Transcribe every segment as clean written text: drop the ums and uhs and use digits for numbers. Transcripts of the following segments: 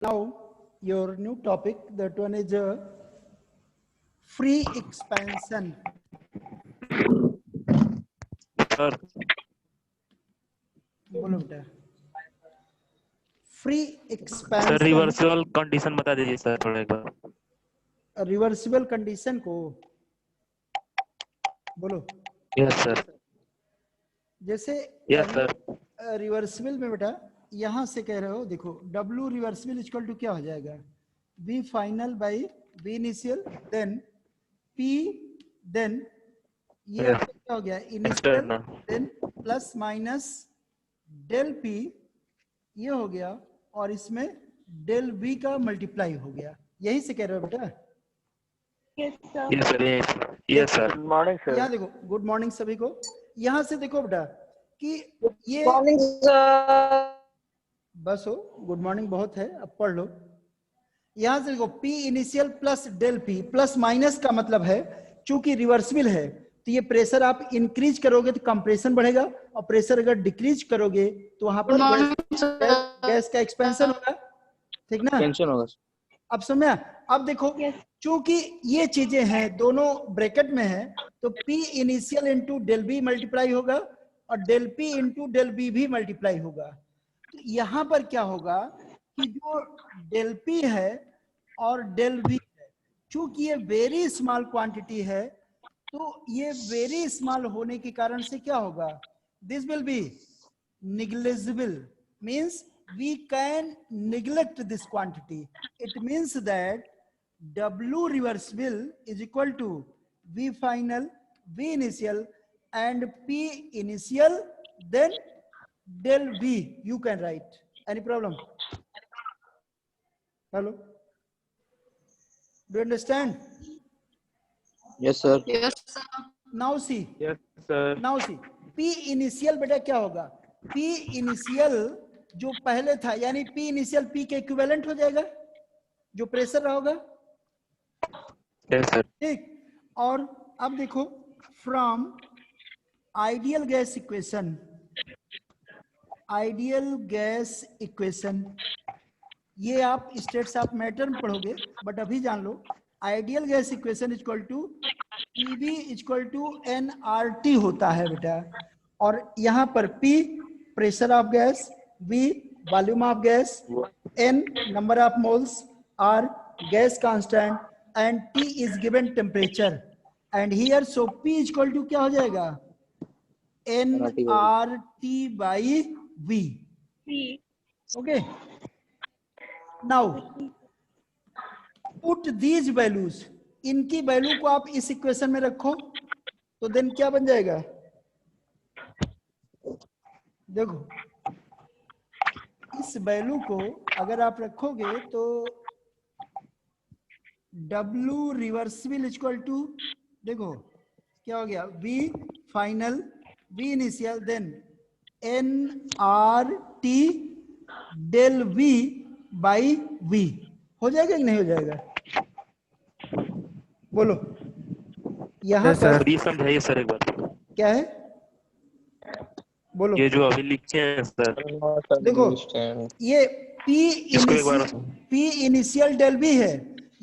Now your new topic, that one is free expansion. Sir बोलो बेटा। Free sir expansion, reversible condition बता दीजिए sir थोड़ा एक बार। रिवर्सिबल कंडीशन को बोलो। Yes sir. जैसे यस सर। रिवर्सिबल में बेटा यहां से कह रहे हो, देखो W रिवर्सिबल इक्वल टू क्या हो जाएगा, V final by V initial then P, then ये यस आपका क्या हो गया, initial external. Then plus minus del P ये हो गया, और इसमें डेल V का मल्टीप्लाई हो गया। यही से कह रहे हो बेटा। Yes sir. Yes sir. Good morning sir. यहाँ देखो, गुड मॉर्निंग सभी को। यहाँ से देखो बेटा कि ये मॉर्निंग सर। बस हो, गुड मॉर्निंग बहुत है, अब पढ़ लो। यहां से देखो P initial plus del P plus minus का मतलब है, चूंकि रिवर्सिबल है तो ये प्रेशर आप इंक्रीज करोगे तो कंप्रेशन बढ़ेगा, और प्रेशर अगर डिक्रीज करोगे तो वहां पर गैस का एक्सपेंशन होगा। ठीक ना, टेंशन होगा। अब समझा। अब देखो चूंकि ये चीजें हैं दोनों ब्रैकेट में है, तो P initial into del B multiply होगा और del P into del B भी मल्टीप्लाई होगा। तो यहां पर क्या होगा कि जो डेल P है और डेल V है, चूंकि ये वेरी स्मॉल क्वांटिटी है, तो ये वेरी स्मॉल होने के कारण से क्या होगा, this will be negligible, means we can neglect this quantity. It means that W reversible is equal to V final, V initial and P initial, then del V you can write. Any problem? Hello, do you understand? Yes sir. Yes, sir. Now see, yes sir. now see, P initial बेटा क्या होगा, P initial जो पहले था यानी P initial P के equivalent हो जाएगा जो प्रेशर रहा होगा। Yes sir. ठीक, और अब देखो from ideal gas equation, ideal gas equation ये आप स्टेट्स ऑफ मैटर में पढ़ोगे, बट अभी जान लो ideal gas equation equal to PV equal to nRT होता है बेटा, और यहाँ पर P pressure of gas, V volume of gas, N number of moles, R gas constant and T is given temperature and here so P equal to क्या हो जाएगा, nRT by V। Okay, now put these values, इनकी value को आप इस equation में रखो तो देन क्या बन जाएगा, देखो इस वैल्यू को अगर आप रखोगे तो W रिवर्सिबल इक्वल टू, देखो क्या हो गया, V final, V initial then nRT del V by V। हो जाएगा कि नहीं हो जाएगा, बोलो। यहाँ पर ये समझाइए सर एक बार। क्या है, बोलो। ये जो अभी लिखे हैं सर, देखो ये इसको एक बार P इनिशियल डेल बी है,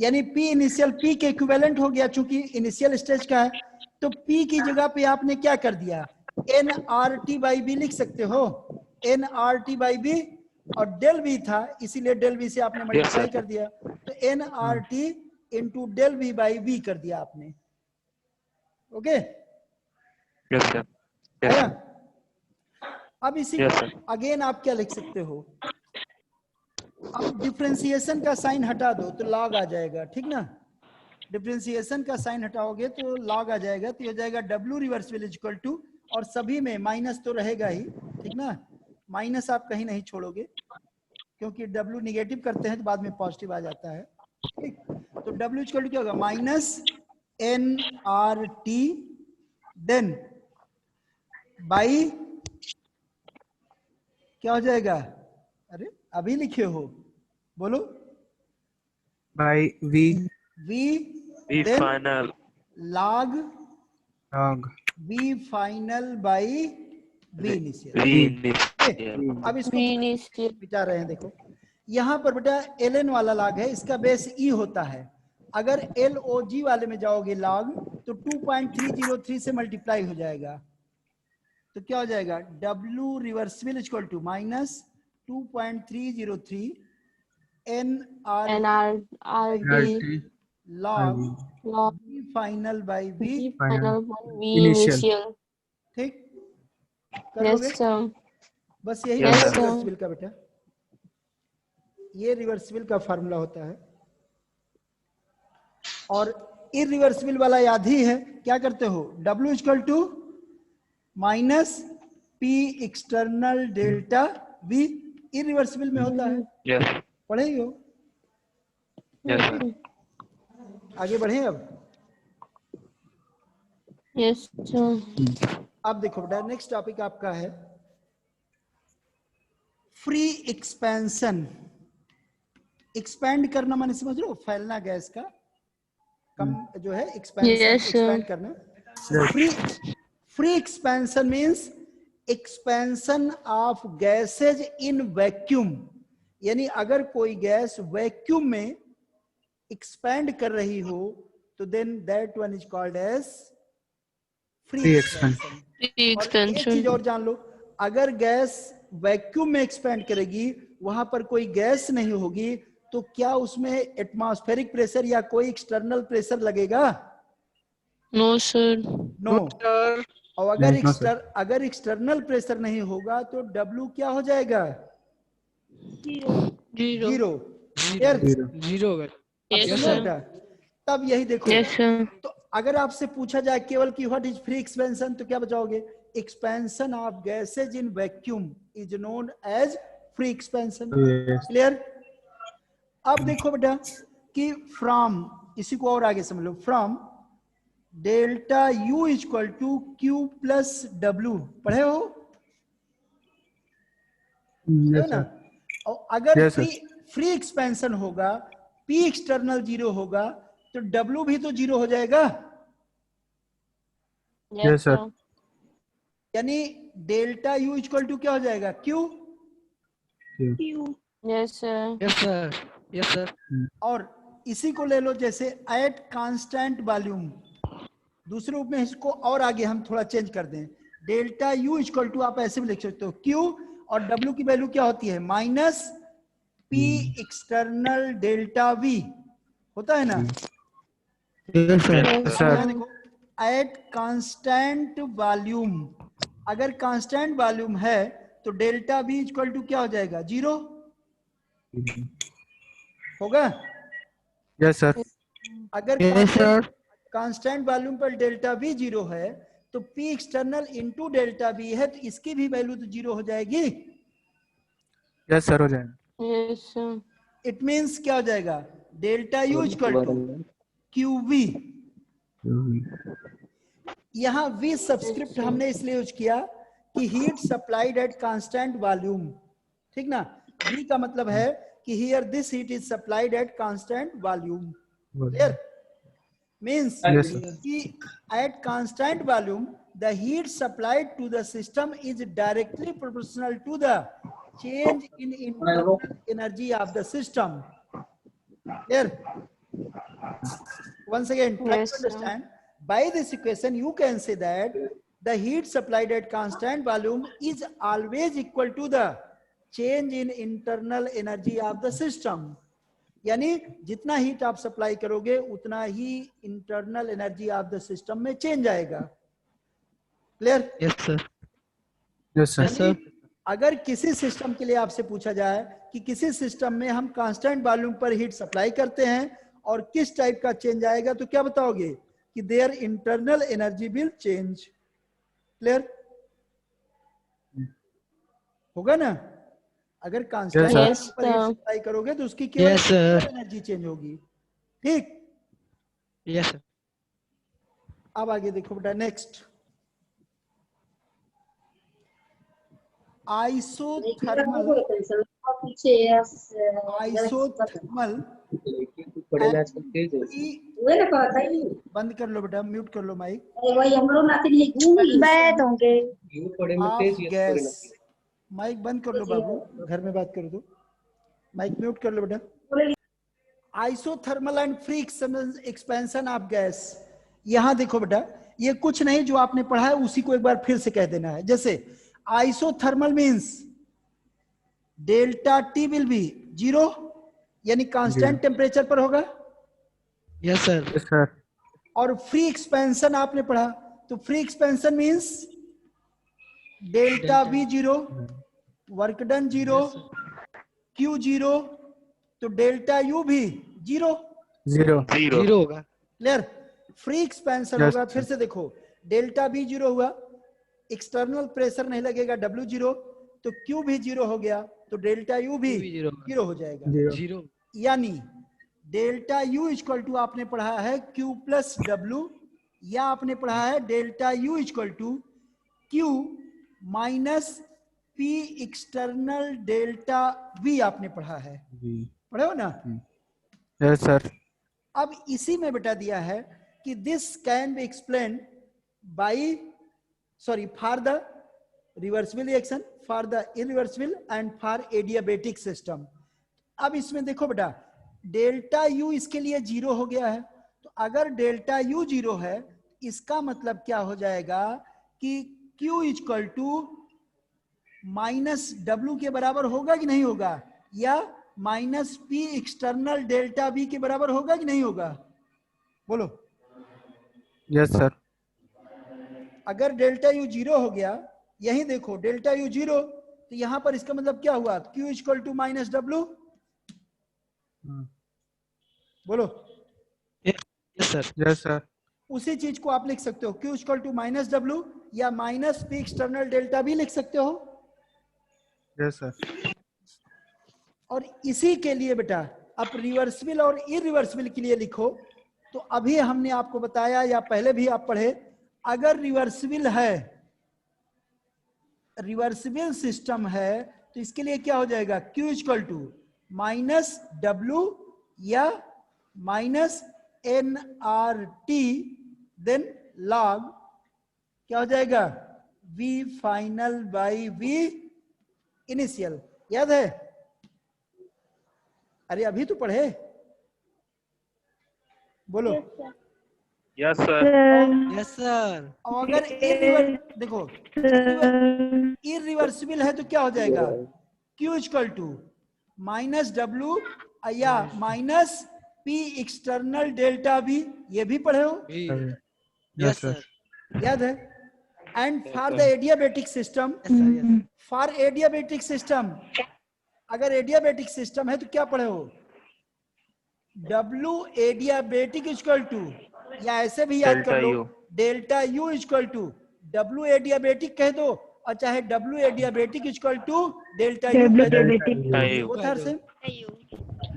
यानी P इनिशियल P के इक्विवेलेंट हो गया, चूंकि इनिशियल स्टेज का है, तो P की जगह पे आपने क्या कर दिया, nRT बाई बी लिख सकते हो, nRT बाई बी, और डेल बी था इसीलिए डेल बी से आपने मल्टीप्लाई कर दिया, तो nRT into del B by B कर दिया आपने। Okay, yes sir. आया। अब इसी Yes, को sir. अगेन आप क्या लिख सकते हो, अब डिफरेंशिएशन का साइन हटा दो तो लॉग आ जाएगा, ठीक ना, डिफरेंशिएशन का साइन हटाओगे तो लॉग आ जाएगा, तो ये हो जाएगा W रिवर्सिबल इक्वल टू, और सभी में माइनस तो रहेगा ही, ठीक ना, माइनस आप कहीं नहीं छोड़ोगे क्योंकि W निगेटिव करते हैं तो बाद में पॉजिटिव आ जाता है। ठीक, तो W इक्वल टू क्या होगा, माइनस nRT देन बाई क्या हो जाएगा, अरे अभी लिखे हो, बोलो, by V V then final log log V final by V initial. V अब इसको मिटा रहे हैं, देखो यहाँ पर बेटा ln वाला लॉग है, इसका बेस e होता है। अगर log वाले में जाओगे लॉग तो 2.303 से मल्टीप्लाई हो जाएगा, तो क्या हो जाएगा W reversible equal to minus 2.303 NRRD log log v final by v, V final V Initial. initial. ठीक करोगे? Yes sir. बस यही Yes, होता है sir. रिवर्सिबल का बेटा, ये रिवर्सिबल का फार्मूला होता है। और इरिवर्सिबल वाला याद ही है, क्या करते हो W equal to minus P external delta V, irreversible में होता है, Yes. पढ़े ही हो। Yes, sir. आगे बढ़े अब। Yes sir. अब देखो बेटा नेक्स्ट टॉपिक आपका है फ्री एक्सपेंशन। एक्सपैंड करना माने समझ लो, फैलना गैस का, कम जो है एक्सपेंशन, Yes, sir. एक्सपैंड करना। Free expansion means expansion of gases in vacuum, यानी अगर कोई गैस वैक्यूम में एक्सपैंड कर रही हो तो then that one is called as free Free expansion. Free और एक expansion. चीज और जान लो, अगर गैस वैक्यूम में एक्सपेंड करेगी, वहां पर कोई गैस नहीं होगी, तो क्या उसमें एटमॉस्फेरिक प्रेशर या कोई एक्सटर्नल प्रेशर लगेगा? No sir. नो। और अगर नहीं, no, sir. अगर एक्सटर्नल प्रेशर नहीं होगा तो W क्या हो जाएगा? Zero. जीरो। Clear? Zero. अब Yes समझो sir. बेटा, तब यही देखो, Yes sir. तो अगर आपसे पूछा जाए केवल कि व्हाट इज फ्री एक्सपेंशन, तो क्या बताओगे? Expansion of gases in vacuum is known as free expansion. Yes. Clear? अब देखो बेटा कि फ्रॉम, इसी को और आगे समझ लो, from delta U equal to Q plus W, पढ़े हो? है Yes, ना? sir. और अगर Yes, sir. फ्री एक्सपेंशन होगा, P एक्सटर्नल जीरो होगा, तो W भी तो जीरो हो जाएगा, Yes, sir. यानी डेल्टा U इक्वल टू क्या हो जाएगा? Q। Yes sir. Yes, sir. और इसी को ले लो जैसे एट कांस्टेंट वॉल्यूम, दूसरे रूप में इसको और आगे हम थोड़ा चेंज कर दें, डेल्टा U इक्वल टू आप ऐसे भी लिख सकते हो Q, और W की वैल्यू क्या होती है? Minus P external delta V, होता है ना? Yes, sir. Yes, Sir. यहाँ देखो एट कांस्टेंट वॉल्यूम, अगर कांस्टेंट वॉल्यूम है तो डेल्टा V इक्वल टू क्या हो जाएगा? जीरो होगा। Yes, sir. अगर Yes, sir. कांस्टेंट वॉल्यूम पर डेल्टा V जीरो है तो P external into delta V है, तो इसकी भी वैल्यू तो जीरो हो जाएगी। Yes, sir. हो जाएगा. Yes sir. इट मींस क्या हो जाएगा? Delta U equal to QV। यहाँ V सब्सक्रिप्ट हमने इसलिए यूज किया कि heat supplied at constant volume, ठीक ना? V का मतलब है कि here this heat is supplied at constant volume. Clear? Means Yes, sir. कि at constant volume the heat supplied to the system is directly proportional to the change in internal energy of the system. Here, once again, try Yes, to sir. understand. By this equation, you can say that the heat supplied at constant volume is always equal to the change in internal energy of the system. यानी जितना heat आप supply करोगे उतना ही internal energy of the system में change आएगा। Clear? Yes, sir. Yes, sir. Yes, sir. अगर किसी सिस्टम के लिए आपसे पूछा जाए कि किसी सिस्टम में हम कांस्टेंट वॉल्यूम पर हीट सप्लाई करते हैं और किस टाइप का चेंज आएगा, तो क्या बताओगे? कि their internal energy will change. Clear? होगा ना? अगर कांस्टेंट Yes, sir. पर हीट सप्लाई करोगे तो उसकी केवल Yes, sir. एनर्जी चेंज होगी। ठीक? Yes, sir. अब आगे देखो बेटा नेक्स्ट, आइसोथर्मल बंद कर लो बेटा, म्यूट कर लो माइक। ऑफ गैस, माइक बंद कर लो बाबू, घर में बात करो तो। माइक म्यूट कर लो बेटा। Isothermal and free expansion of gas, यहां देखो बेटा, ये कुछ नहीं जो आपने पढ़ा है उसी को एक बार फिर से कह देना है। जैसे isothermal means delta T will be 0, यानी कांस्टेंट टेम्परेचर पर होगा। Yes, sir. Yes, sir. और फ्री एक्सपेंशन आपने पढ़ा, तो free expansion means delta we 0, work done 0, Q 0, तो डेल्टा यू भी 0। 0. Zero होगा. क्लियर? फ्री एक्सपेंशन Yes, होगा। sir. फिर से देखो, डेल्टा बी 0 हुआ, एक्सटर्नल प्रेशर नहीं लगेगा W 0, तो Q भी 0 हो गया, तो डेल्टा U भी Q भी 0 होगा. 0 हो जाएगा। 0. Zero. यानी डेल्टा U इक्वल टू आपने पढ़ा है Q प्लस W, या आपने पढ़ा है delta U equal to Q minus P external delta V आपने पढ़ा है, पढ़े हो ना? Yes, sir. अब इसी में बेटा दिया है कि this can be explain by for the reversible reaction, for the irreversible and for adiabatic system. अब इसमें देखो बेटा, डेल्टा यू इसके लिए 0 हो गया है, तो अगर डेल्टा यू 0 है, इसका मतलब क्या हो जाएगा कि Q equal to minus W के बराबर होगा कि नहीं होगा, या minus P external delta B के बराबर होगा कि नहीं होगा? बोलो। Yes, sir. अगर डेल्टा यू 0 हो गया, यही देखो डेल्टा यू 0, तो यहां पर इसका मतलब क्या हुआ, Q equal to minus W। बोलो। Yes, sir. Yes, sir. उसी चीज को आप लिख सकते हो, Q equal to minus W या minus P external delta B लिख सकते हो। Yes, sir. और इसी के लिए बेटा आप रिवर्सिबल और इरिवर्सिबल के लिए लिखो। तो अभी हमने आपको बताया, या पहले भी आप पढ़े, अगर रिवर्सिबल है, रिवर्सिबल सिस्टम है, तो इसके लिए क्या हो जाएगा, Q equal to minus W या माइनस nRT, देन log क्या हो जाएगा, V final by V initial. याद है? अरे अभी तो पढ़े, बोलो। Yes sir. Yes, sir. और अगर देखो इरिवर्सिबल है तो क्या हो जाएगा, Q equal to minus W या minus P external delta B, ये भी पढ़े हो, V. Yes, sir. याद है? And for the adiabatic system, Yes, sir. Yes. For adiabatic system, अगर एडियाबेटिक सिस्टम है तो क्या पढ़े हो, W एडियाबेटिक इक्वल टू, या ऐसे भी याद कर लो, delta U equal to W adiabatic कह दो, और चाहे W adiabatic equal to delta U कह दो, वो था सेम।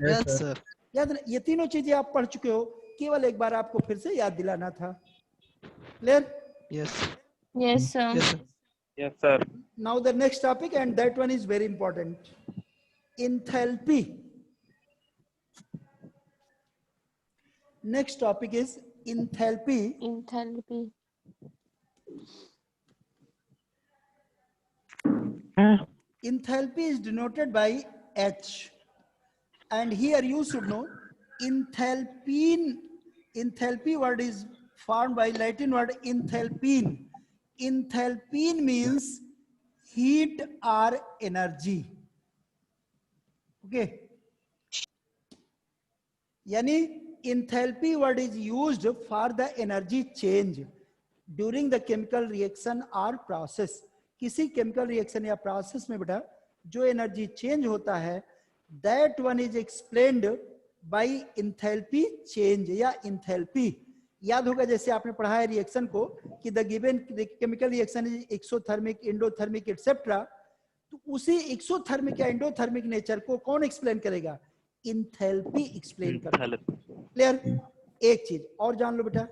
Yes, sir. याद, ये तीनों चीजें आप पढ़ चुके हो, केवल एक बार आपको फिर से याद दिलाना था। Clear? Yes. Yes, sir. Yes, sir. Yes sir. Now the next topic, and that one is very important. Enthalpy. Next topic is enthalpy. Enthalpy. Enthalpy is denoted by H, and here you should know enthalpy word is formed by Latin word enthalpine. Enthalpine means heat or energy. Okay, यानी enthalpy word is used for the energy change during the chemical reaction or process. किसी chemical reaction या process में बेटा जो energy change होता है, that one is explained by enthalpy change या enthalpy। याद होगा जैसे आपने पढ़ा है रिएक्शन को कि the given chemical reaction is exothermic, endothermic etcetera, तो उसी एक्सोथर्मिक या एंडोथर्मिक नेचर को कौन एक्सप्लेन करेगा, इंथैल्पी एक्सप्लेन करेगा। क्लियर? एक चीज और जान लो बेटा,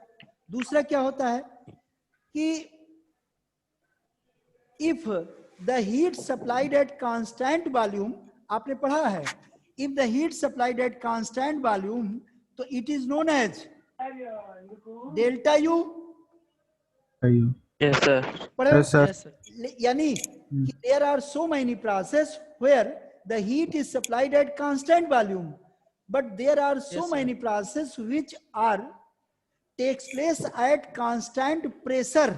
दूसरा क्या होता है कि if the heat supplied at constant volume, आपने पढ़ा है, if the heat supplied at constant volume, तो it is known as delta U. Yes sir. पढ़े? Yes, sir. Yes, sir. यानी कि there are so many process where the heat is supplied at constant volume, but there are so Yes, sir. many processes which are takes place at constant pressure.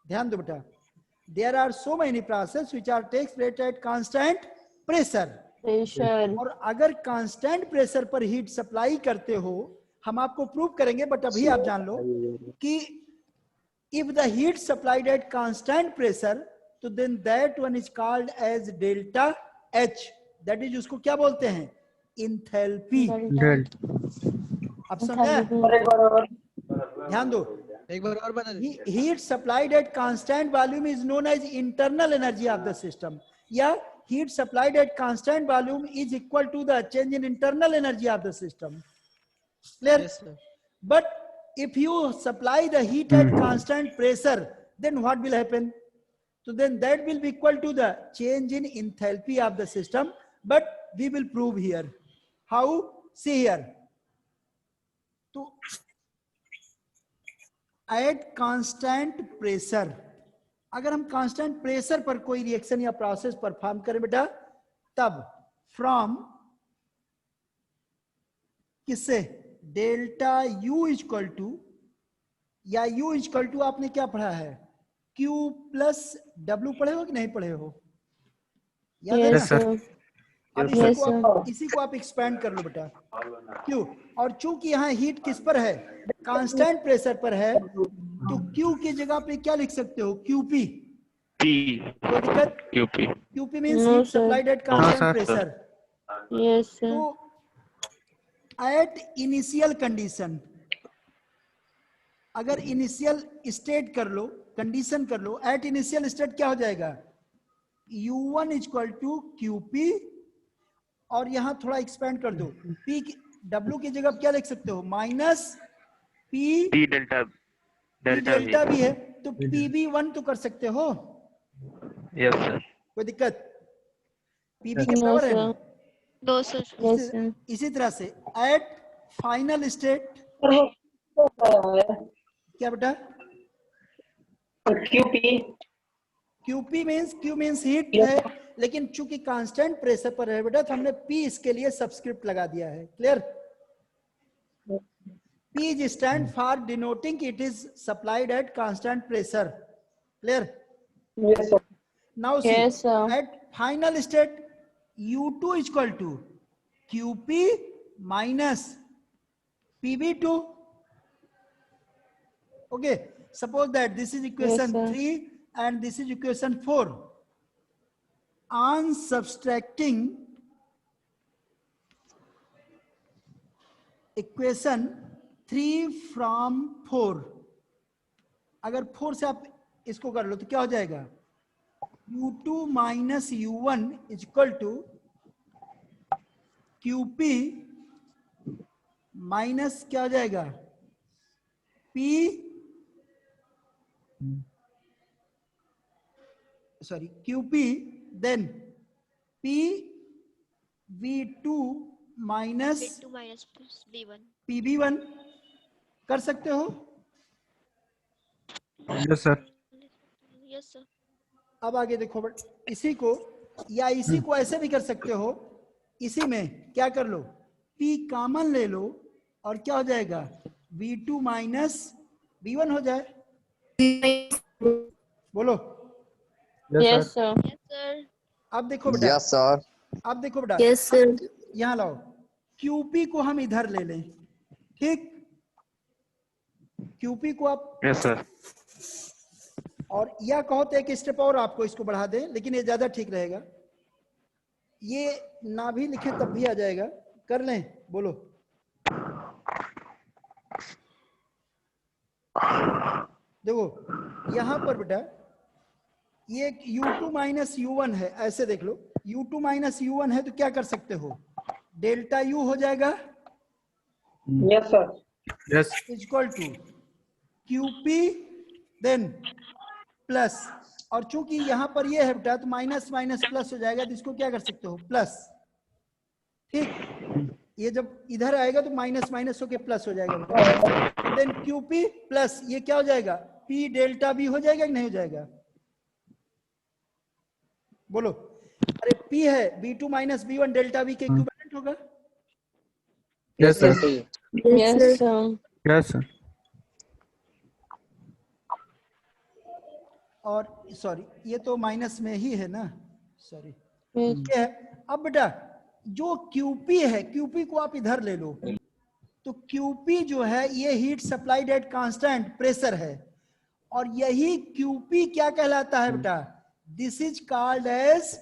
ध्यान दो बेटा, there are so many processes which are takes place at constant pressure. Pressure. और अगर constant pressure पर heat supply करते हो, हम आपको प्रूव करेंगे, बट अभी आप जान लो कि if the heat supplied at constant pressure, तो then that one is called as delta H. That is, उसको क्या बोलते हैं? इंथैल्पी. अब समझा? ध्यान दो, एक बार और बता दे। heat supplied at constant volume is known as internal energy of the system. या heat supplied at constant volume is equal to the change in internal energy of the system. Clear? Yes, sir. But if you supply the heat at constant pressure, then what will happen? So then that will be equal to the change in enthalpy of the system. But we will prove here. How? See here. So at constant pressure, अगर हम constant pressure पर कोई reaction या process perform करें बेटा, तब from किससे? Delta U equal to, या U इक्वल टू आपने क्या पढ़ा है? Q प्लस W पढ़े हो कि नहीं पढ़े हो? याद है ना? Yes, sir. अब Yes, इसी को आप एक्सपेंड कर लो बेटा. Q, और चूंकि यहाँ हीट किस पर है? कांस्टेंट प्रेशर पर है, तो Q की जगह पे क्या लिख सकते हो? QP. P. कोई दिक्कत? QP. QP means No, heat sir. supplied at No, constant sir. pressure. Yes, sir. तो at initial condition, अगर इनिशियल स्टेट कर लो, कंडीशन कर लो, एट इनिशियल स्टेट क्या हो जाएगा? U1 इक्वल टू QP, और यहां थोड़ा एक्सपेंड कर दो, P W की जगह क्या लिख सकते हो? Minus P P delta delta भी है, तो PB1 तो कर सकते हो. Yes sir. कोई दिक्कत? PB के No, बराबर है sir. ना? No, sir. Yes, sir. इसी तरह से एट फाइनल स्टेट क्या बेटा? QP means Q means heat है, लेकिन चूंकि कांस्टेंट प्रेशर पर है बेटा, तो हमने P इसके लिए सबस्क्रिप्ट लगा दिया है. Clear? P is stand for denoting it is supplied at constant pressure. Clear? Yes, sir. Now see, Yes, sir. at final state U2 is equal to QP minus PB2. Okay, suppose that this is equation Yes, sir. 3 and this is equation 4. On subtracting equation 3 from 4, अगर 4 से आप इसको कर लो तो क्या हो जाएगा? U2 minus U1 is equal to QP minus क्या हो जाएगा? P, sorry QP, then PV2 minus B2 minus plus B1. PB1. कर सकते हो? Yes, sir. Yes, sir. अब आगे देखो बट इसी को या इसी को ऐसे भी कर सकते हो. इसी में क्या कर लो? P कॉमन ले लो और क्या हो जाएगा? V2 माइनस B1 हो जाए. बोलो. Yes, sir. Yes, sir. अब देखो बेटा, Yes, sir. अब देखो बेटा, Yes, sir. यहाँ लाओ. QP को हम इधर ले लें, ठीक? QP को आप, यस सर. और या कहो तो एक स्टेप और आपको इसको बढ़ा दें, लेकिन ये ज्यादा ठीक रहेगा. ये ना भी लिखे तब भी आ जाएगा. कर लें? बोलो. देखो यहां पर बेटा ये U2 माइनस U1 है, ऐसे देख लो. U2 माइनस U1 है तो क्या कर सकते हो? डेल्टा U हो जाएगा Yes, sir. Yes. Equal to QP then plus, और चूंकि यहां पर ये है बेटा तो माइनस माइनस प्लस हो जाएगा, तो इसको क्या कर सकते हो? प्लस. ठीक, ये जब इधर आएगा तो माइनस माइनस होके प्लस हो जाएगा बेटा. देन QP प्लस ये क्या हो जाएगा? P डेल्टा B हो जाएगा कि नहीं हो जाएगा? बोलो. अरे P है B2 minus B1 delta V के इक्विवेलेंट होगा। Yes, sir. Yes, sir. Yes, sir. और सॉरी ये तो माइनस में ही है ना, सॉरी Yes. ये है। अब बेटा जो QP है, QP को आप इधर ले लो, तो QP जो है ये heat supplied at constant pressure है, और यही QP क्या कहलाता है बेटा? This is called as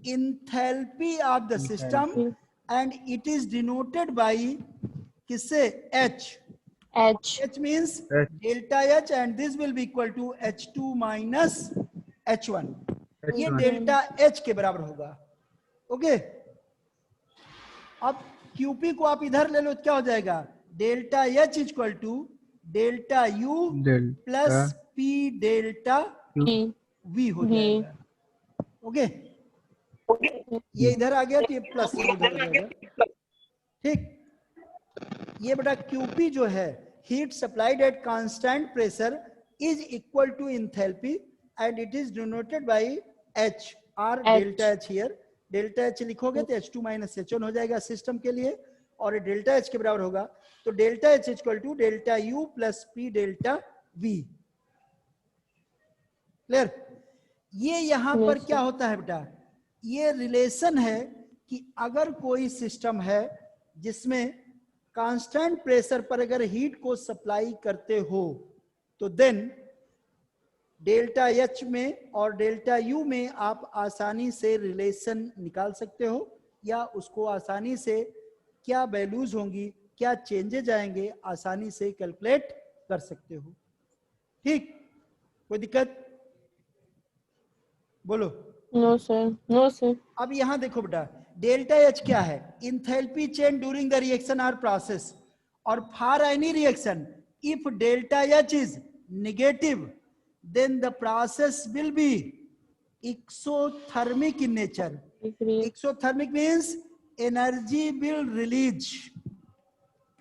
enthalpy of the system and it is denoted by किससे? H. H. H means H. delta H and this will be equal to H2 minus H1. ये H1. Delta H के बराबर होगा। Okay, अब QP को आप इधर ले लो तो क्या हो जाएगा? Delta H equal to delta U Delta plus P delta P. V हो जाएगा। ओके, ये इधर आ गया तो ये प्लस ये उधर हो जाएगा। ठीक, ये बेटा QP जो है heat supplied at constant pressure is equal to enthalpy and it is denoted by H R delta H here. Delta H लिखोगे तो H2 माइनस H1 हो जाएगा सिस्टम के लिए, और डेल्टा H के बराबर होगा तो delta H equal to delta U plus P delta V। Clear? ये यहां पर क्या होता है बेटा? ये रिलेशन है कि अगर कोई सिस्टम है जिसमें कांस्टेंट प्रेशर पर अगर हीट को सप्लाई करते हो तो देन डेल्टा H में और डेल्टा U में आप आसानी से रिलेशन निकाल सकते हो, या उसको आसानी से क्या वैल्यूज होंगी, क्या चेंजेज आएंगे, आसानी से कैलकुलेट कर सकते हो। ठीक, कोई दिक्कत? बोलो। No, sir. No, sir. अब यहां देखो बेटा, डेल्टा H क्या है? Enthalpy change during the reaction और प्रोसेस, और for any reaction if delta H is negative then the process will be exothermic in nature. Agree. Exothermic means energy will release.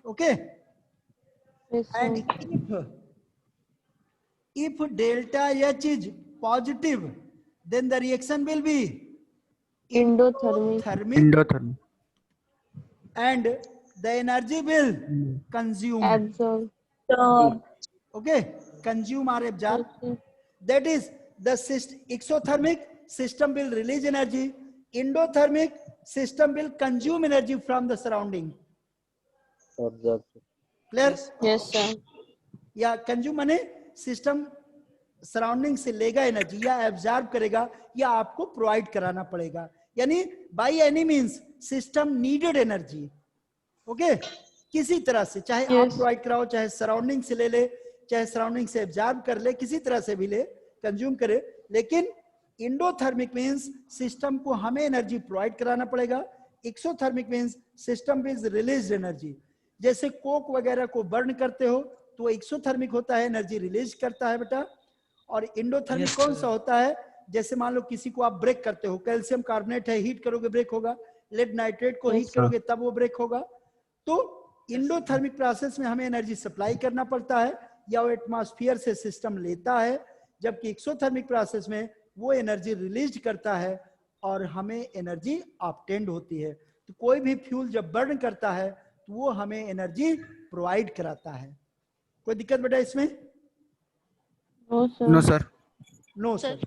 Okay, Yes, and sir. if delta H is positive then the reaction will be Endothermic. thermic endothermic. and the energy will consume. Absorb. Okay, consume or absorb. Yes, sir. That is the exothermic system will release energy, endothermic system will consume energy from the surrounding. Clear? Yes, sir. या consume माने system surrounding से लेगा energy, या absorb करेगा, या आपको provide कराना पड़ेगा, यानी by any means system needed energy. Okay, किसी तरह से, चाहे आप Yes. प्रोवाइड कराओ, चाहे सराउंडिंग से ले ले, चाहे सराउंडिंग से एब्जॉर्ब कर ले, किसी तरह से भी ले, कंज्यूम करे, लेकिन इंडोथर्मिक मींस सिस्टम को हमें एनर्जी प्रोवाइड कराना पड़ेगा। Exothermic means system which release energy. जैसे कोक वगैरह को बर्न करते हो तो एक्सोथर्मिक होता है, एनर्जी रिलीज करता है बेटा। और इंडोथर्मिक Yes, कौन sir. सा होता है? जैसे मान लो किसी को आप ब्रेक करते हो, कैल्शियम कार्बोनेट है, हीट करोगे ब्रेक होगा, लेड नाइट्रेट को Yes, हीट करोगे तब वो ब्रेक होगा। तो इंडोथर्मिक प्रोसेस में हमें एनर्जी सप्लाई करना पड़ता है, या वो एटमॉस्फेयर से सिस्टम लेता है, जबकि एक्सोथर्मिक प्रोसेस में वो एनर्जी रिलीज करता है और हमें एनर्जी ऑब्टेन्ड होती है। तो कोई भी फ्यूल जब बर्न करता है तो वो हमें एनर्जी प्रोवाइड कराता है। कोई दिक्कत बेटा इसमें? No, sir. No, sir. No sir.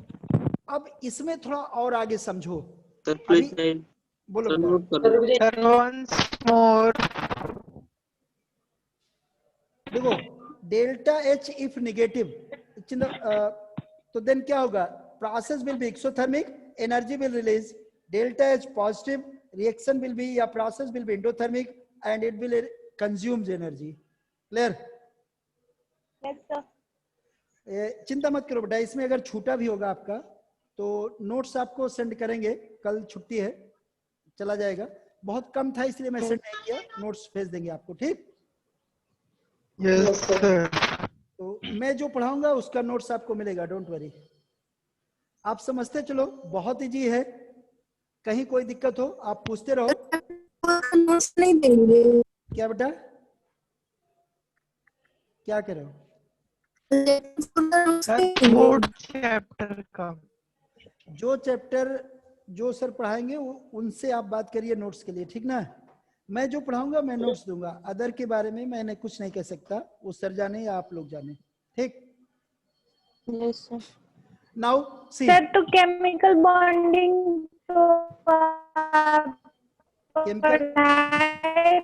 अब इसमें थोड़ा और आगे समझो। Sir, अभी please nine. बोलो Sir, बेटा। note करो. Sir, once more. देखो डेल्टा H इफ नेगेटिव तो देन क्या होगा? Process will be exothermic, energy will release. Delta H positive, reaction will be या process will be endothermic and it will consumes energy. Clear? चिंता मत करो बेटा, इसमें अगर छूटा भी होगा आपका तो नोट्स आपको सेंड करेंगे, कल छुट्टी है, चला जाएगा। बहुत कम था इसलिए मैं सेंड नहीं किया, नोट्स भेज देंगे आपको। ठीक, Yes, sir. तो मैं जो पढ़ाऊंगा उसका नोट्स आपको मिलेगा, डोंट वरी। आप समझते चलो, बहुत इजी है। कहीं कोई दिक्कत हो आप पूछते रहो। नोट्स नहीं देंगे। क्या बेटा, क्या कह रहे हो? Sir, fourth chapter का. जो चैप्टर जो सर पढ़ाएंगे वो उनसे आप बात करिए नोट्स के लिए, ठीक ना। मैं जो पढ़ाऊंगा मैं नोट्स दूंगा, अदर के बारे में मैंने कुछ नहीं कह सकता, वो सर जाने या आप लोग जाने, ठीक। Yes, sir. Now see sir तो केमिकल बॉन्डिंग तो आप केमिकल पढ़ाए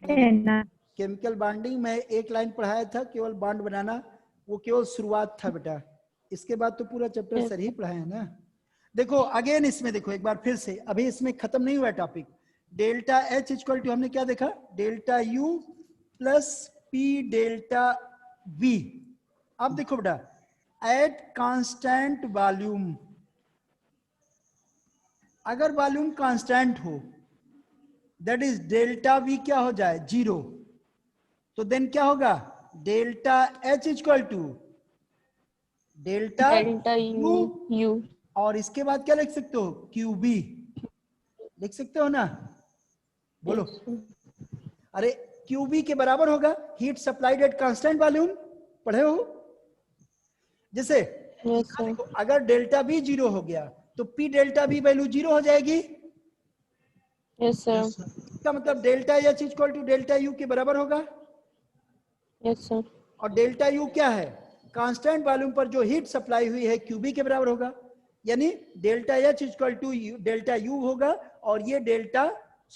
थे ना? केमिकल बॉन्डिंग मैं एक लाइन पढ़ाया था, केवल बॉन्ड बनाना, वो केवल शुरुआत था बेटा, इसके बाद तो पूरा चैप्टर सर ही पढ़ाए हैं ना। देखो अगेन इसमें देखो एक बार फिर से, अभी इसमें खत्म नहीं हुआ topic. Delta H equal to हमने क्या देखा, delta U plus P delta V. अब देखो बेटा, एट कांस्टेंट वॉल्यूम, अगर वॉल्यूम कांस्टेंट हो दैट इज डेल्टा वी क्या हो जाए 0, तो देन क्या होगा, delta H equal to delta Delta U. और इसके बाद क्या लिख सकते हो, क्यू बी लिख सकते हो ना, बोलो। Yes, sir. अरे क्यू बी के बराबर होगा heat supplied at constant volume, पढ़े हो। जैसे Yes, sir. अगर डेल्टा बी 0 हो गया तो पी डेल्टा बी वैल्यू 0 हो जाएगी, Yes, sir. इसका मतलब delta H equal to delta U के बराबर होगा। Yes, sir. और डेल्टा यू क्या है, कांस्टेंट वॉल्यूम पर जो हीट सप्लाई हुई है क्यूबी के बराबर होगा, यानी delta H equal to delta U होगा, और ये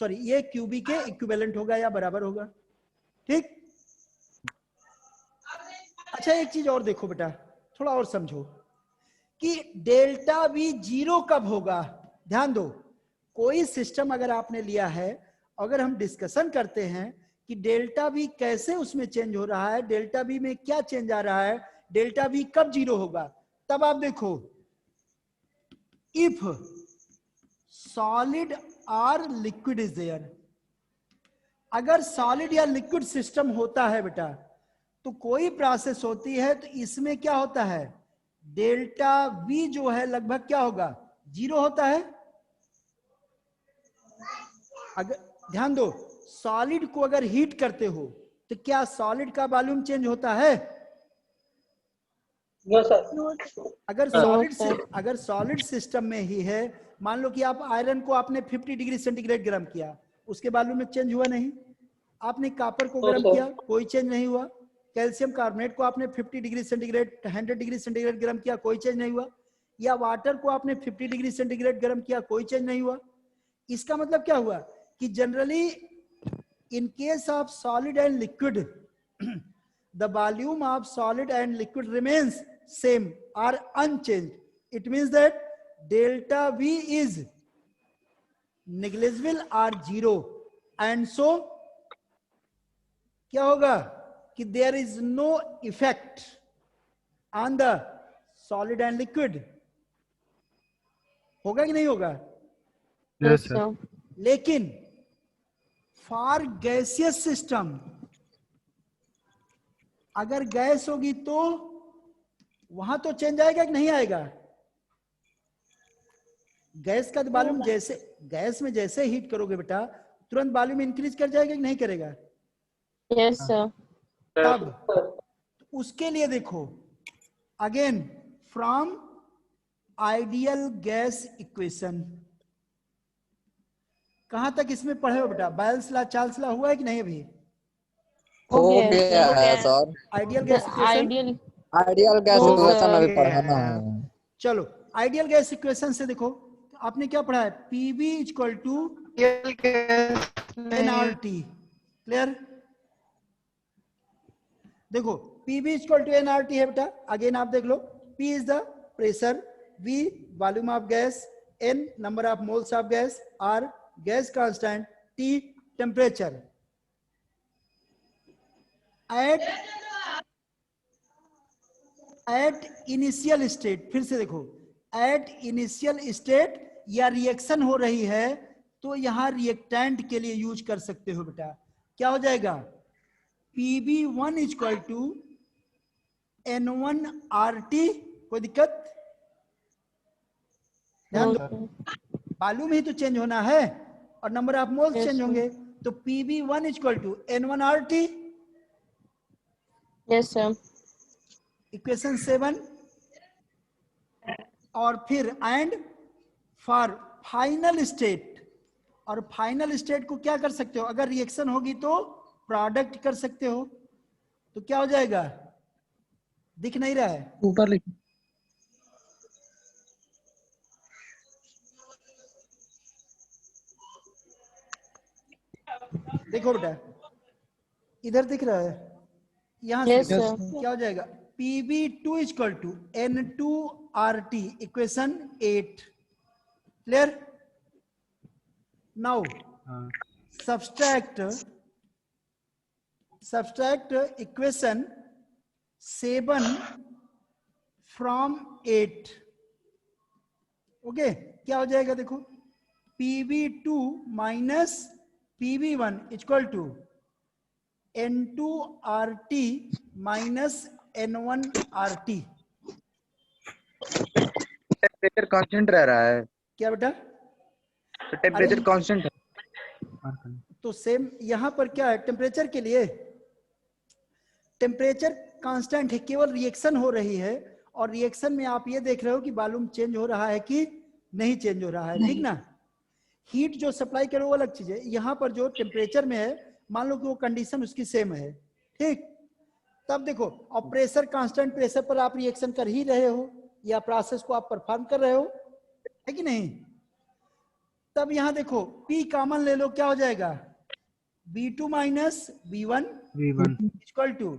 ये क्यूबी के इक्विवेलेंट होगा या बराबर होगा, ठीक। अच्छा एक चीज और देखो बेटा, थोड़ा और समझो कि डेल्टा वी 0 कब होगा। ध्यान दो, कोई सिस्टम अगर आपने लिया है, अगर हम डिस्कशन करते हैं कि डेल्टा वी कैसे उसमें चेंज हो रहा है, डेल्टा वी में क्या चेंज आ रहा है, डेल्टा वी कब 0 होगा, तब आप देखो, इफ सॉलिड और लिक्विड इज देयर, अगर सॉलिड या लिक्विड सिस्टम होता है बेटा, तो कोई प्रोसेस होती है तो इसमें क्या होता है, डेल्टा वी जो है लगभग क्या होगा, 0 होता है। अगर ध्यान दो, सॉलिड को अगर हीट करते हो तो क्या सॉलिड का वॉल्यूम चेंज होता है। No sir. अगर सॉलिड सिस्टम में ही है, मान लो कि आप आयरन को आपने 50 डिग्री सेंटीग्रेड गर्म किया, उसके वॉल्यूम में चेंज हुआ नहीं। आपने कॉपर को गर्म किया, कोई चेंज नहीं हुआ। कैल्शियम कार्बोनेट को आपने 50 डिग्री सेंटीग्रेड 100 डिग्री सेंटीग्रेड गर्म किया, कोई चेंज नहीं हुआ। या वाटर को आपने 50 डिग्री सेंटीग्रेड गर्म किया, कोई चेंज नहीं हुआ। इसका मतलब क्या हुआ कि generally in case of solid and liquid the volume of solid and liquid remains same or unchanged. It means that delta V is negligible or 0, and so क्या होगा कि there is no effect on the solid and liquid. होगा कि नहीं होगा। Yes, sir. लेकिन for gaseous system, अगर gas होगी तो वहां तो चेंज आएगा कि नहीं आएगा। गैस का वॉल्यूम जैसे गैस में जैसे हीट करोगे बेटा, तुरंत वॉल्यूम इंक्रीज कर जाएगा कि नहीं करेगा। Yes, sir. तब उसके लिए देखो again from ideal gas equation, कहां तक इसमें पढ़े हो बेटा, बायल्स लॉ चार्ल्स लॉ हुआ है कि नहीं अभी। हो गया है sir. Ideal gas equation, ideal gas equation अभी पढ़ाना है। चलो आइडियल गैस इक्वेशन से देखो, आपने क्या पढ़ा है, PV equal to NRT, clear. देखो पीवी इक्वल टू एनआरटी है बेटा, अगेन आप देख लो, P is the pressure, V volume of gas, N number of moles of gas, R gas constant, T temperature. At initial state, फिर से देखो, at initial state या रिएक्शन हो रही है तो यहां रिएक्टेंट के लिए यूज कर सकते हो बेटा। क्या हो जाएगा, PB1 इक्वल टू N1RT, कोई दिक्कत। ध्यान दो, वॉल्यूम ही तो चेंज होना है और नंबर ऑफ मोल्स चेंज होंगे, तो PB1 equal to N1RT। Yes, sir. Equation 7, और फिर एंड फॉर फाइनल स्टेट, और फाइनल स्टेट को क्या कर सकते हो, अगर रिएक्शन होगी तो प्रोडक्ट कर सकते हो, तो क्या हो जाएगा, दिख नहीं रहा है, ऊपर लिख। देखो बेटा इधर दिख रहा है, यहां Yes, से sir. क्या हो जाएगा, PB2 equal to N2RT, equation 8, clear. Now subtract equation 7 from 8, okay क्या हो जाएगा, देखो PB2 minus PB1 equal to N2RT minus N1RT। Temperature constant रह रहा है, क्या बेटा, तो टेम्परेचर कांस्टेंट है। तो सेम यहां पर क्या है, टेम्परेचर के लिए टेम्परेचर कांस्टेंट है, केवल रिएक्शन हो रही है, और रिएक्शन में आप ये देख रहे हो कि वॉल्यूम चेंज हो रहा है कि नहीं चेंज हो रहा है, ठीक ना। हीट जो सप्लाई करो वो अलग चीज है, यहाँ पर जो टेम्परेचर में है मान लो कि वो कंडीशन उसकी सेम है, ठीक। तब देखो और प्रेशर, कांस्टेंट प्रेशर पर आप रिएक्शन कर ही रहे हो, या प्रोसेस को आप परफॉर्म कर रहे हो, है कि नहीं। तब यहां देखो P कॉमन ले लो, क्या हो जाएगा, B2 minus B1 equal to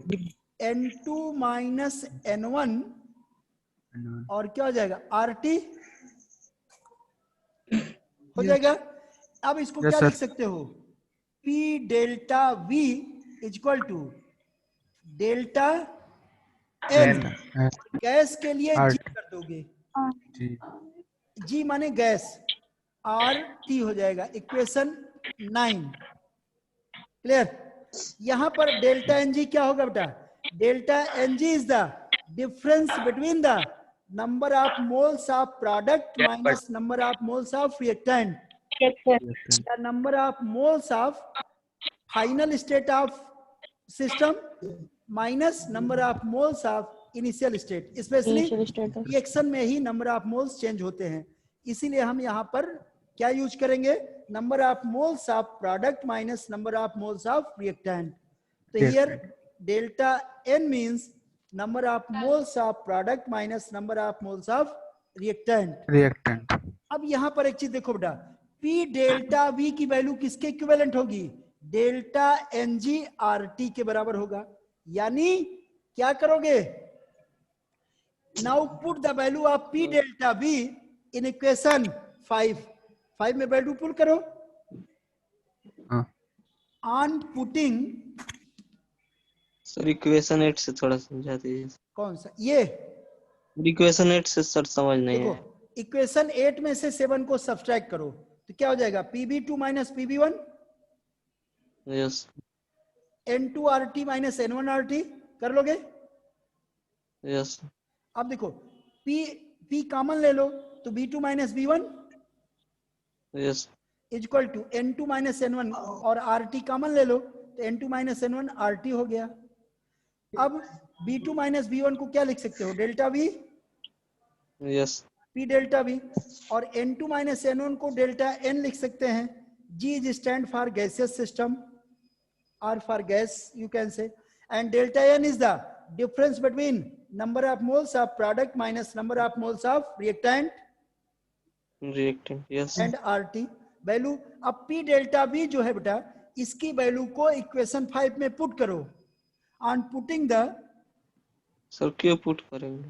N2 minus N1, और क्या हो जाएगा RT हो जाएगा। अब इसको क्या लिख सकते हो, P delta V equal to delta N, gas के लिए G कर दोगे, G माने गैस, RT हो जाएगा, इक्वेशन 9, क्लियर। यहां पर डेल्टा NG क्या होगा बेटा, delta NG is the difference between the number of moles of product minus number of moles of reactant, the number of moles of final state of system minus number of moles of initial state, especially Initial state of- reaction में ही number of moles change होते हैं, इसीलिए हम यहाँ पर क्या use करेंगे, number of moles of product minus number of moles of reactant. तो here delta N means number of moles of product minus number of moles of reactant. अब यहाँ पर एक चीज देखो बेटा, P डेल्टा V की वैल्यू किसके इक्विवेलेंट होगी, डेल्टा NG RT के बराबर होगा, यानी क्या करोगे, now put the value of P delta V in equation 5 में वैल्यू पुट करो, ऑन पुटिंग, सर इक्वेशन 8 से थोड़ा समझा दीजिए। कौन सा ये, इक्वेशन 8 से सर समझ नहीं देखो है। इक्वेशन 8 में से 7 को सब्सट्रैक्ट करो तो क्या हो जाएगा, PB2 minus PB1, yes N2RT minus N1RT, कर लोगे। यस अब देखो P कॉमन ले लो तो B2 minus B1 yes equal to N2 minus N1, और RT कॉमन ले लो तो N2 माइनस N1 RT हो गया। अब B2 माइनस B1 को क्या लिख सकते हो, delta V, yes P delta V, और N2 माइनस N1 को डेल्टा N लिख सकते हैं। G is stand for gaseous system or for gas you can say, and delta N is the difference between number of moles of product minus number of moles of reactant yes and RT value. अब P delta V जो है बेटा, इसकी value को equation 5 में put करो, on putting the, sir क्यों put करेंगे,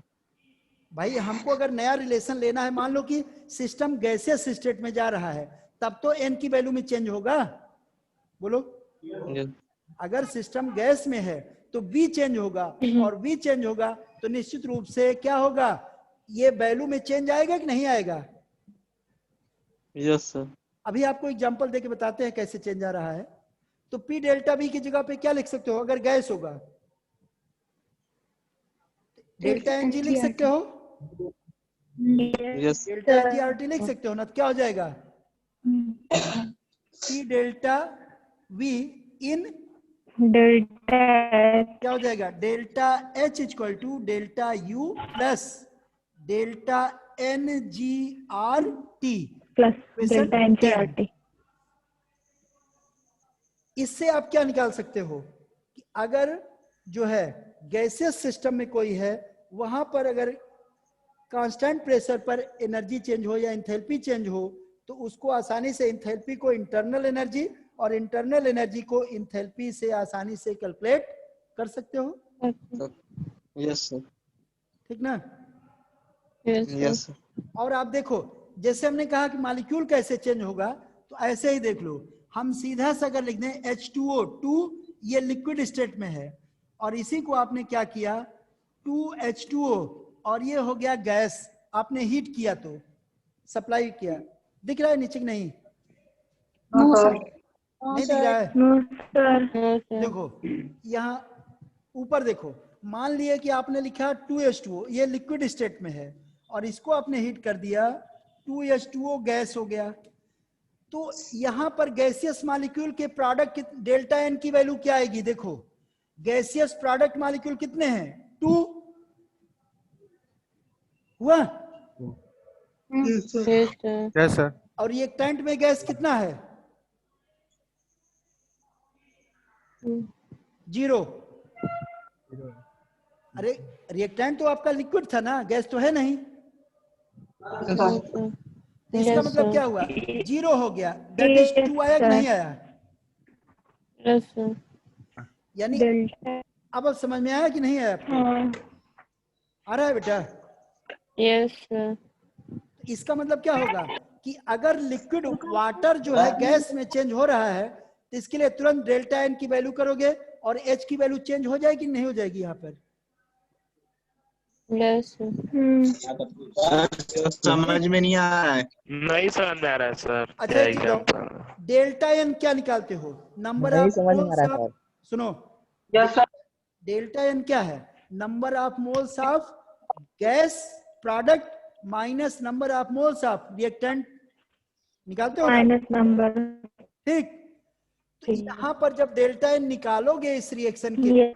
भाई हमको अगर नया रिलेशन लेना है, मान लो कि सिस्टम गैसियस स्टेट में जा रहा है तब तो N की वैल्यू में चेंज होगा, बोलो। यस अगर सिस्टम गैस में है तो V चेंज होगा, और V चेंज होगा तो निश्चित रूप से क्या होगा, ये वैल्यू में चेंज आएगा कि नहीं आएगा। यस सर अभी आपको एग्जांपल देके बताते हैं कैसे चेंज आ रहा है। तो P डेल्टा V की जगह पे क्या लिख सकते हो, अगर गैस होगा डेल्टा NG लिख सकते हो, यस डेल्टा NG RT लिख सकते हो ना, तो क्या हो जाएगा, P delta V in delta क्या हो जाएगा, delta H equal to delta U plus delta NGRT plus Equation delta NCRT। इससे आप क्या निकाल सकते हो कि अगर जो है गैसियस सिस्टम में कोई है, वहां पर अगर कांस्टेंट प्रेशर पर एनर्जी चेंज हो या इंथैल्पी चेंज हो, तो उसको आसानी से इंथैल्पी को इंटरनल एनर्जी और इंटरनल एनर्जी को इंथैल्पी से आसानी से कैलकुलेट कर सकते हो। Yes sir. ठीक ना? Yes sir. और आप देखो, जैसे हमने कहा कि मॉलिक्यूल कैसे चेंज होगा, तो ऐसे ही देख लो, हम सीधा सा अगर लिख दें H2O2, ये लिक्विड स्टेट में है, और इसी को आपने क्या किया 2H2O, और ये हो गया गैस, आपने हीट किया तो सप्लाई किया। दिख रहा है नीचे कि नहीं? No sir. नहीं दिख रहा है? No sir. देखो यहाँ ऊपर देखो, मान लिया कि आपने लिखा 2H2O, ये लिक्विड स्टेट में है, और इसको आपने हीट कर दिया, 2H2O गैस हो गया। तो यहां पर गैसियस मॉलिक्यूल के प्रोडक्ट डेल्टा एन की वैल्यू क्या आएगी? देखो गैसियस प्रोडक्ट मॉलिक्यूल कितने हैं? 2 हुआ, यस सर। और रिएक्टेंट में गैस कितना है? 0। अरे रिएक्टेंट तो आपका लिक्विड था ना, गैस तो है नहीं। तो इसका मतलब क्या हुआ? 0 हो गया, दैट इज 2 आया कि नहीं आया? यानी अब समझ में आया कि नहीं आया आपको? आ रहा है बेटा? यस। इसका मतलब क्या होगा कि अगर लिक्विड वाटर जो है गैस में चेंज हो रहा है, तो इसके लिए तुरंत डेल्टा एन की वैल्यू करोगे, और एच की वैल्यू चेंज हो जाएगी नहीं हो जाएगी यहाँ पर? यस। समझ में नहीं आ रहा है। नहीं समझ में आ रहा है सर। अच्छा क्या एक चीज एग्जाम्पल? डेल्टा एन क्या निकालते हो? नंबर ऑफ मोल्स ऑफ, सुनो, यस सर। डेल्टा एन क्या है? Number of moles of gas product minus number of moles of reactant, निकालते हो ना? Minus number. ठीक। तो यहाँ पर जब डेल्टा एन निकालोगे इस रिएक्शन के लिए,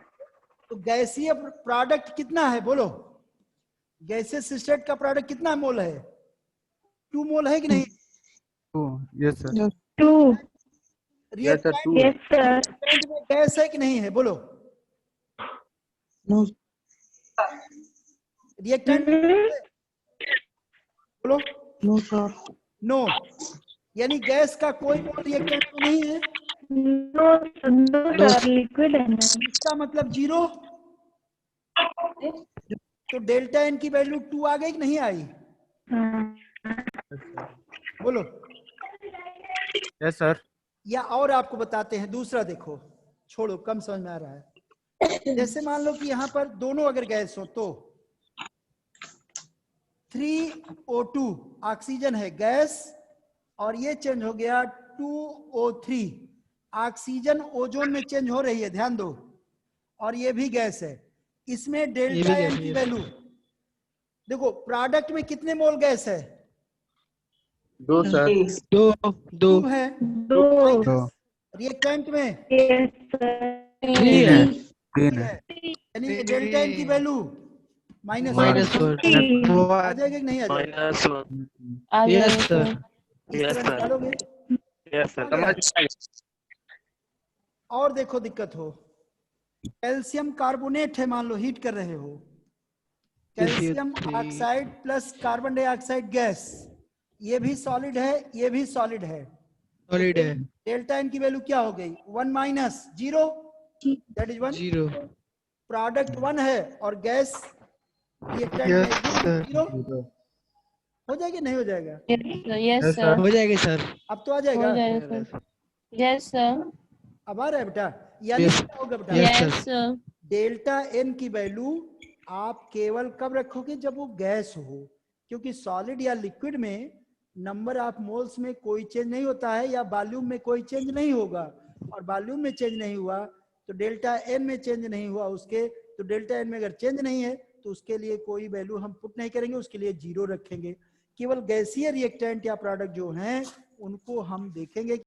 तो गैसीय प्रोडक्ट कितना है बोलो? गैसियस स्टेट का प्रोडक्ट कितना मोल है? 2 मोल है कि नहीं? Yes sir. 2। Yes sir, 2 yes sir. Reactant में गैस है कि नहीं है बोलो? रिएक्टेंट बोलो। No sir. नो, यानी गैस का कोई मोल रिएक्टेंट में नहीं है। नो सर, लिक्विड है ना। इसका मतलब 0। तो डेल्टा एन की वैल्यू 2 आ गई कि नहीं आई? बोलो। Yes sir. या और आपको बताते हैं दूसरा, देखो छोड़ो, कम समझ में आ रहा है। जैसे मान लो कि यहाँ पर दोनों अगर गैस हो, तो 3O2 ऑक्सीजन है गैस, और ये चेंज हो गया 2O3, ऑक्सीजन ओजोन में चेंज हो रही है, ध्यान दो, और ये भी गैस है। इसमें डेल्टा एन की वैल्यू देखो, प्रोडक्ट में कितने मोल गैस है? 2 सर। 2 है। 2। रिएक्टेंट में यस सर। 3 है। यानी डेल्टा एन की वैल्यू माइनस वन। आ जाएगा कि नहीं आ जाएगा? -1। Yes sir. इस तरह निकालोगे। Yes sir. समझ में और देखो दिक्कत हो, कैल्शियम कार्बोनेट है, मान लो हीट कर रहे हो, calcium oxide plus carbon dioxide gas, ये भी सॉलिड है, ये भी सॉलिड है। सॉलिड है। डेल्टा एन की वैल्यू क्या हो गई? 1 माइनस 0, दैट इज 1। 0। प्रोडक्ट 1 है और गैस रिएक्टेंट यस में सर। 0 हो जाएगा नहीं हो जाएगा? Yes sir. हो जाएगा सर। अब तो आ जाएगा। Yes sir. अब आ रहा है बेटा? यानी Yes. क्या होगा बेटा? Yes, yes sir. Delta N की वैल्यू आप केवल कब रखोगे? जब वो गैस हो, क्योंकि सॉलिड या लिक्विड में नंबर ऑफ मोल्स में कोई चेंज नहीं होता है, या वॉल्यूम में कोई चेंज नहीं होगा, और वॉल्यूम में चेंज नहीं हुआ तो डेल्टा एन में चेंज नहीं हुआ उसके, तो डेल्टा एन में अगर चेंज नहीं है तो उसके लिए कोई वैल्यू हम पुट नहीं करेंगे, उसके लिए 0 रखेंगे। केवल गैसीय रिएक्टेंट या प्रोडक्ट जो हैं उनको हम देखेंगे